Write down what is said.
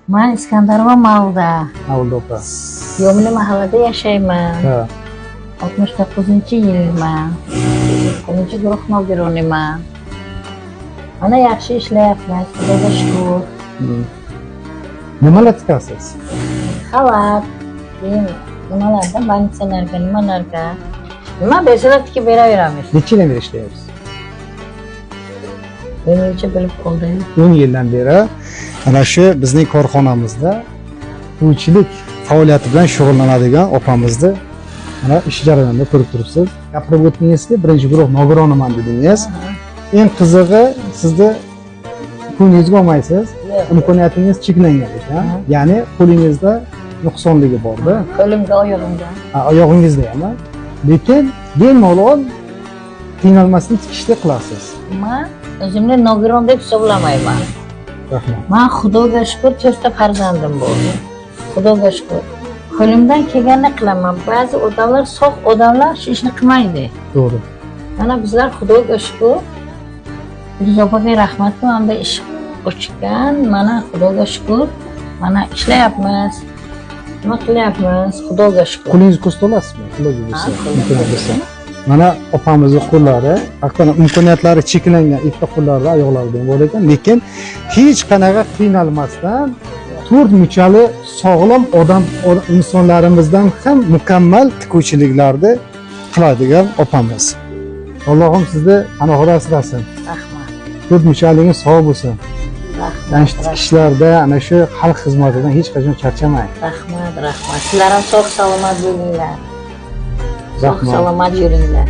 Men Iskandarova Mavda. Avulda opa. Yo'mli mahallada yashayman. Ha. 69-yilman. 1-guruh nogironiman. Mana yaxshi ishlayapmiz, Xudoga shukr. Nimalar tikasiz? Xalat, nimalarda, banitsalarga, nimalarga. Nima bersalar tikib beraveramiz. Necha yildan beri ishlayapsiz? Menimcha bilib qoldim. 10 yildan beri ana shu bizning korxonamizda quvchilik faoliyati bilan shug'ullanadigan opamizni mana ish jarayonida ko'rib turibsiz. Gapirib o'tdingizki, 1-guruh nogironiman dedingiz. Eng qizig'i, sizni ko'ngilingizga olmaysiz, imkoniyatingiz cheklangan ekan. Ya'ni qo'lingizda nuqsonligi borda. Qo'limga, oyog'imga. Oyog'ingizda ham. Lekin bemalol qiynalmasdan tikishni qilasiz. Men o'zimni nogiron deb hisoblamayman. Rahmat. Men Xudoga shukr 4 ta farzandim bor. Xudoga shukr. Qo'limdan kelganini qilaman. Ba'zi odamlar, sog' odamlar shu ishni qilmaydi. To'g'ri. Mana bizlar Xudoga shukr. Zopaga rahmat, hamda ish ochgan. Mana Xudoga shukr. Mana ishlayapmiz. Nima qilyapmiz? Xudoga shukr. Qo'lingizni ko'rsata olasizmi? Xudoga bo'lsa, imkoniyat bo'lsa. Mana opamizning qo'llari, haqiqatan imkoniyatlari cheklangan ikkita qo'llarida, oyoqlarida bor ekan, lekin hech qanaqa qiynalmasdan 4 muchali sog'lom insonlarimizdan ham mukammal tikuvchiliklarni qiladigan opamiz. Allohim sizni panohida asrasin. Rahmat. 4 muchaligingiz sog' bo'lsin. Ana shu Rahmat. tikishlarda, ana shu xalq xizmatidan hech qachon charchamang. Rahmat. Sizlar ham sog' salomat bo'linglar. Sog' Rahmat. salomat yuringlar.